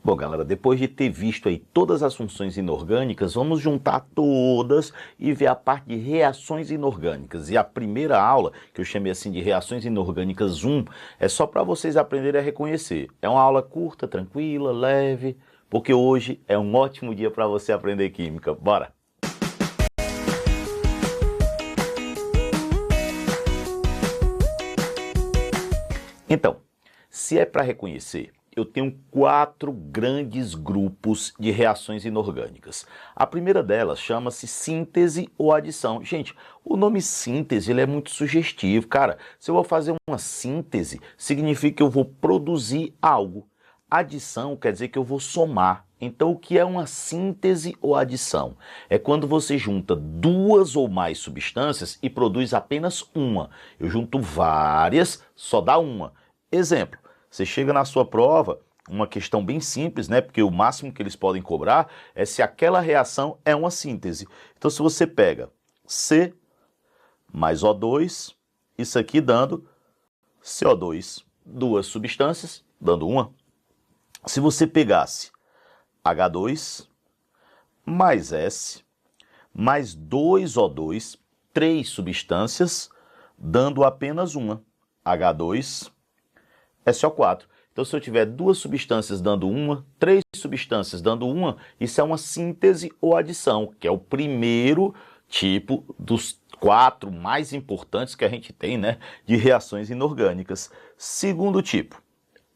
Bom, galera, depois de ter visto aí todas as funções inorgânicas, vamos juntar todas e ver a parte de reações inorgânicas. E a primeira aula, que eu chamei assim de reações inorgânicas 1, é só para vocês aprenderem a reconhecer. É uma aula curta, tranquila, leve, porque hoje é um ótimo dia para você aprender química. Bora! Então, se é para reconhecer, eu tenho 4 grandes grupos de reações inorgânicas. A primeira delas chama-se síntese ou adição. Gente, o nome síntese ele é muito sugestivo. Cara, se eu vou fazer uma síntese, significa que eu vou produzir algo. Adição quer dizer que eu vou somar. Então, o que é uma síntese ou adição? É quando você junta 2 ou mais substâncias e produz apenas uma. Eu junto várias, só dá uma. Exemplo. Você chega na sua prova, uma questão bem simples, né? Porque o máximo que eles podem cobrar é se aquela reação é uma síntese. Então, se você pega C mais O2, isso aqui dando CO2, 2 substâncias, dando uma. Se você pegasse H2 mais S mais 2O2, 3 substâncias, dando apenas uma, H2 SO4. Então, se eu tiver 2 substâncias dando uma, 3 substâncias dando uma, isso é uma síntese ou adição, que é o primeiro tipo dos 4 mais importantes que a gente tem, né, de reações inorgânicas. Segundo tipo,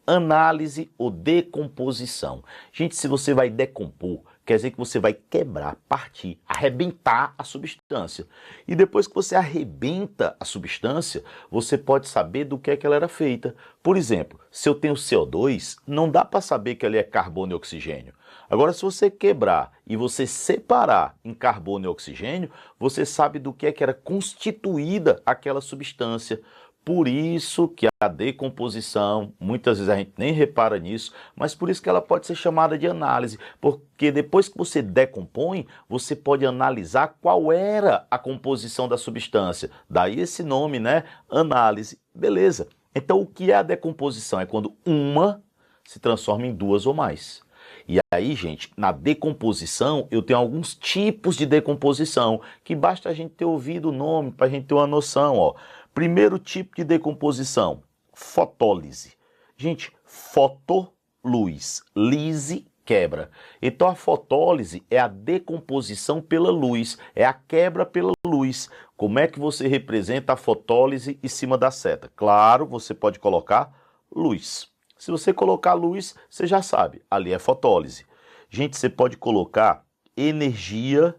análise ou decomposição. Gente, se você vai decompor, quer dizer que você vai quebrar, partir, arrebentar a substância. E depois que você arrebenta a substância, você pode saber do que é que ela era feita. Por exemplo, se eu tenho CO2, não dá para saber que ele é carbono e oxigênio. Agora, se você quebrar e você separar em carbono e oxigênio, você sabe do que é que era constituída aquela substância. Por isso que a decomposição, muitas vezes a gente nem repara nisso, mas por isso que ela pode ser chamada de análise, porque depois que você decompõe, você pode analisar qual era a composição da substância. Daí esse nome, né? Análise. Beleza. Então o que é a decomposição? É quando uma se transforma em 2 ou mais. E aí, gente, na decomposição, eu tenho alguns tipos de decomposição, que basta a gente ter ouvido o nome para a gente ter uma noção, ó. Primeiro tipo de decomposição, fotólise. Gente, fotoluz, lise, quebra. Então a fotólise é a decomposição pela luz, é a quebra pela luz. Como é que você representa a fotólise em cima da seta? Claro, você pode colocar luz. Se você colocar luz, você já sabe, ali é fotólise. Gente, você pode colocar energia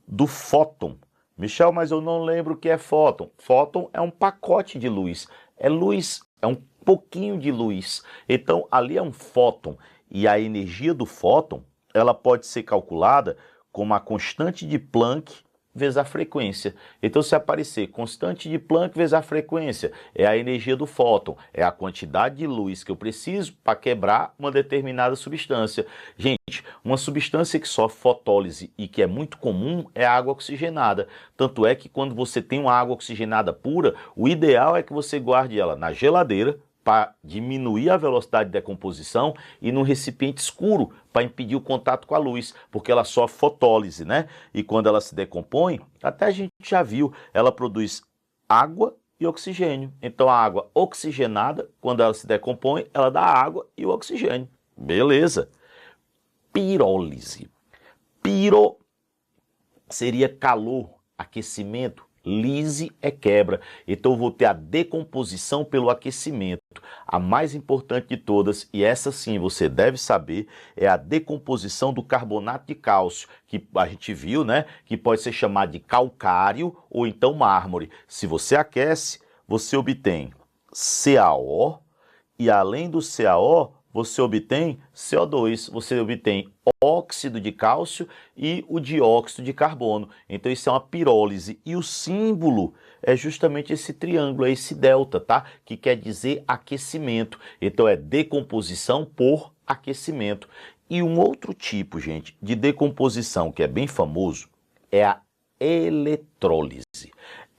do fóton. Michel, mas eu não lembro o que é fóton. Fóton é um pacote de luz. É luz, é um pouquinho de luz. Então, ali é um fóton. E a energia do fóton, ela pode ser calculada como a constante de Planck vezes a frequência. Então, se aparecer constante de Planck vezes a frequência, é a energia do fóton, é a quantidade de luz que eu preciso para quebrar uma determinada substância. Gente, uma substância que sofre fotólise e que é muito comum é a água oxigenada. Tanto é que quando você tem uma água oxigenada pura, o ideal é que você guarde ela na geladeira, para diminuir a velocidade de decomposição, e num recipiente escuro para impedir o contato com a luz, porque ela sofre fotólise, né? E quando ela se decompõe, até a gente já viu, ela produz água e oxigênio. Então a água oxigenada, quando ela se decompõe, ela dá água e o oxigênio. Beleza. Pirólise. Piro seria calor, aquecimento. Lise é quebra, então eu vou ter a decomposição pelo aquecimento. A mais importante de todas, e essa sim você deve saber, é a decomposição do carbonato de cálcio, que a gente viu, né, que pode ser chamado de calcário ou então mármore. Se você aquece, você obtém CaO e além do CaO, você obtém CO2, você obtém óxido de cálcio e o dióxido de carbono. Então isso é uma pirólise. E o símbolo é justamente esse triângulo, é esse delta, tá? Que quer dizer aquecimento. Então é decomposição por aquecimento. E um outro tipo, gente, de decomposição que é bem famoso é a eletrólise.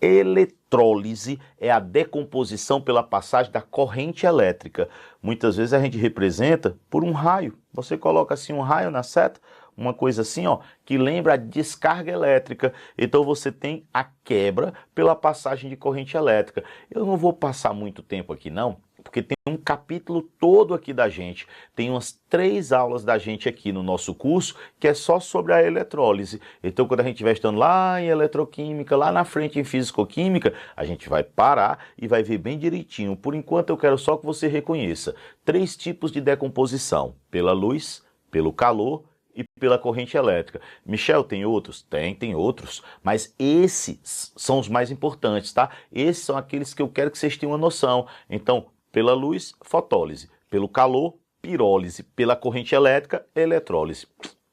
Eletrólise é a decomposição pela passagem da corrente elétrica. Muitas vezes a gente representa por um raio. Você coloca assim um raio na seta, uma coisa assim, ó, que lembra a descarga elétrica. Então você tem a quebra pela passagem de corrente elétrica. Eu não vou passar muito tempo aqui não, porque tem um capítulo todo aqui da gente, tem umas 3 aulas da gente aqui no nosso curso, que é só sobre a eletrólise. Então, quando a gente estiver estudando lá em eletroquímica, lá na frente em físico-química, a gente vai parar e vai ver bem direitinho. Por enquanto, eu quero só que você reconheça 3 tipos de decomposição: pela luz, pelo calor e pela corrente elétrica. Michel, tem outros? Tem outros, mas esses são os mais importantes, tá? Esses são aqueles que eu quero que vocês tenham uma noção. Então, pela luz, fotólise. Pelo calor, pirólise. Pela corrente elétrica, eletrólise.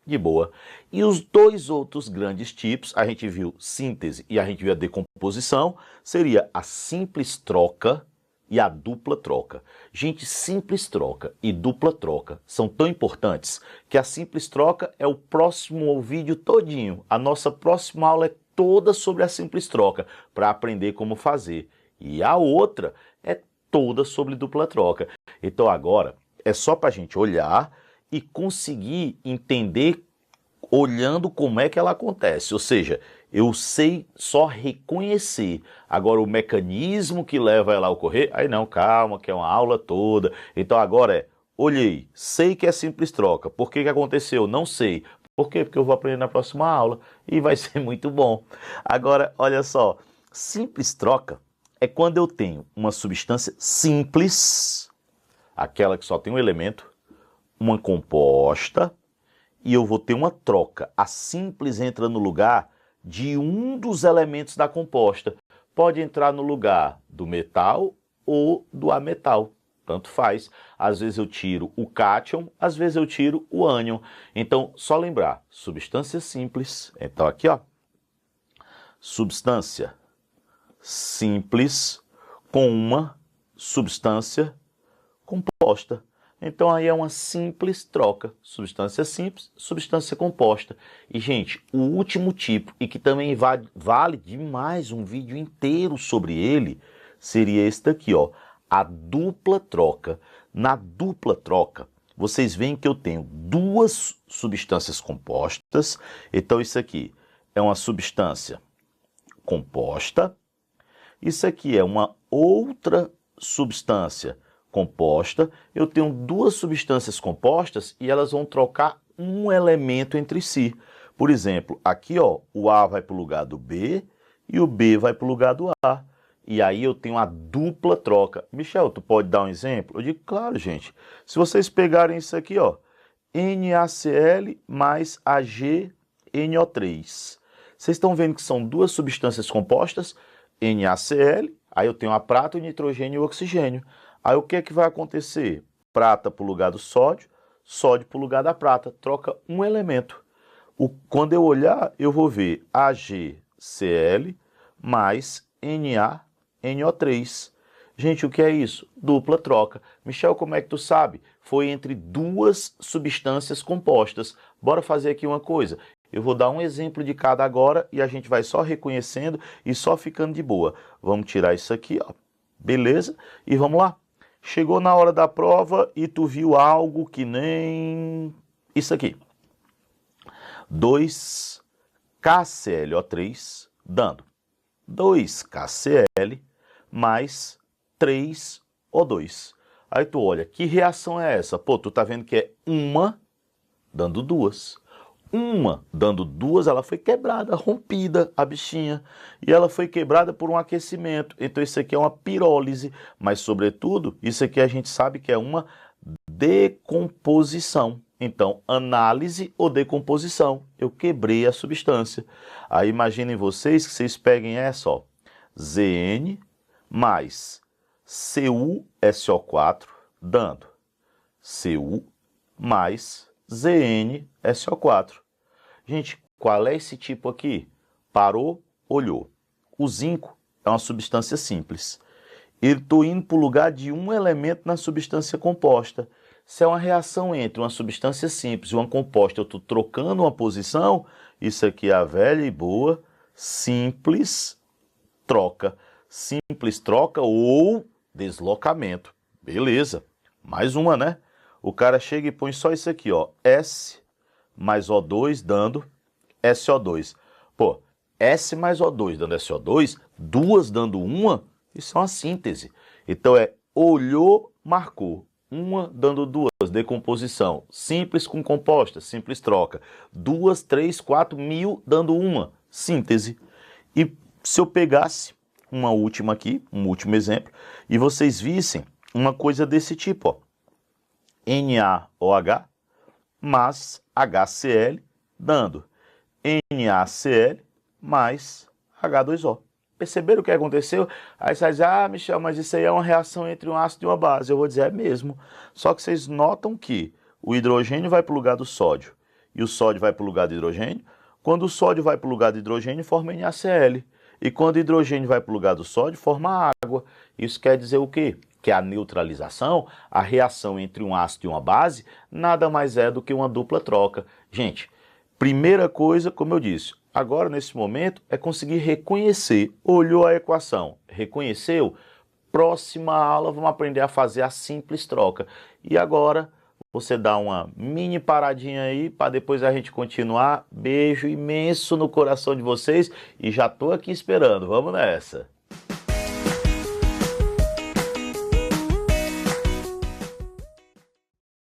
De boa. E os 2 outros grandes tipos, a gente viu síntese e a gente viu a decomposição, seria a simples troca e a dupla troca. Gente, simples troca e dupla troca são tão importantes que a simples troca é o próximo vídeo todinho. A nossa próxima aula é toda sobre a simples troca, para aprender como fazer. E a outra é toda sobre dupla troca. Então agora é só para a gente olhar e conseguir entender olhando como é que ela acontece. Ou seja, eu sei só reconhecer. Agora o mecanismo que leva ela a ocorrer, aí não, calma, que é uma aula toda. Então agora olhei, sei que é simples troca. Por que aconteceu? Não sei. Por quê? Porque eu vou aprender na próxima aula e vai ser muito bom. Agora, olha só, simples troca é quando eu tenho uma substância simples, aquela que só tem um elemento, uma composta, e eu vou ter uma troca. A simples entra no lugar de um dos elementos da composta. Pode entrar no lugar do metal ou do ametal. Tanto faz. Às vezes eu tiro o cátion, às vezes eu tiro o ânion. Então, só lembrar, substância simples. Então aqui, ó, substância simples com uma substância composta. Então aí é uma simples troca, substância simples, substância composta. E gente, o último tipo, e que também vale demais um vídeo inteiro sobre ele, seria esse daqui, ó, a dupla troca. Na dupla troca, vocês veem que eu tenho 2 substâncias compostas. Então isso aqui é uma substância composta. Isso aqui é uma outra substância composta. Eu tenho 2 substâncias compostas e elas vão trocar um elemento entre si. Por exemplo, aqui ó, o A vai para o lugar do B e o B vai para o lugar do A. E aí eu tenho a dupla troca. Michel, tu pode dar um exemplo? Eu digo, claro, gente. Se vocês pegarem isso aqui, ó, NaCl mais AgNO3. Vocês estão vendo que são 2 substâncias compostas, NaCl, aí eu tenho a prata, o nitrogênio e o oxigênio. Aí o que é que vai acontecer? Prata para o lugar do sódio, sódio para o lugar da prata, troca um elemento. Quando eu olhar, eu vou ver AgCl mais NaNO3. Gente, o que é isso? Dupla troca. Michel, como é que tu sabe? Foi entre 2 substâncias compostas. Bora fazer aqui uma coisa. Eu vou dar um exemplo de cada agora e a gente vai só reconhecendo e só ficando de boa. Vamos tirar isso aqui, ó. Beleza? E vamos lá. Chegou na hora da prova e tu viu algo que nem isso aqui. 2KClO3 dando 2KCl mais 3O2. Aí tu olha, que reação é essa? Pô, tu tá vendo que é uma dando 2. Uma dando 2, ela foi quebrada, rompida, a bichinha. E ela foi quebrada por um aquecimento. Então isso aqui é uma pirólise. Mas, sobretudo, isso aqui a gente sabe que é uma decomposição. Então, análise ou decomposição. Eu quebrei a substância. Aí imaginem vocês que vocês peguem essa, ó, Zn mais CuSO4, dando Cu mais ZnSO4. Gente, qual é esse tipo aqui? Parou, olhou. O zinco é uma substância simples. Eu estou indo para o lugar de um elemento na substância composta. Se é uma reação entre uma substância simples e uma composta, eu estou trocando uma posição, isso aqui é a velha e boa simples troca. Simples troca ou deslocamento. Beleza. Mais uma, né? O cara chega e põe só isso aqui, ó. S mais O2 dando SO2. Pô, S mais O2 dando SO2, duas dando uma, isso é uma síntese. Então é olhou, marcou. Uma dando duas, decomposição. Simples com composta, simples troca. 2, 3, 4, 1000 dando uma, síntese. E se eu pegasse uma última aqui, um último exemplo, e vocês vissem uma coisa desse tipo, ó. NaOH mais HCl dando NaCl mais H2O. Perceberam o que aconteceu? Aí você diz, ah, Michel, mas isso aí é uma reação entre um ácido e uma base. Eu vou dizer, é mesmo. Só que vocês notam que o hidrogênio vai para o lugar do sódio e o sódio vai para o lugar do hidrogênio. Quando o sódio vai para o lugar do hidrogênio, forma NaCl. E quando o hidrogênio vai para o lugar do sódio, forma água. Isso quer dizer o quê? Que a neutralização, a reação entre um ácido e uma base, nada mais é do que uma dupla troca. Gente, primeira coisa, como eu disse, agora nesse momento é conseguir reconhecer. Olhou a equação, reconheceu? Próxima aula vamos aprender a fazer a simples troca. E agora você dá uma mini paradinha aí para depois a gente continuar. Beijo imenso no coração de vocês e já estou aqui esperando. Vamos nessa!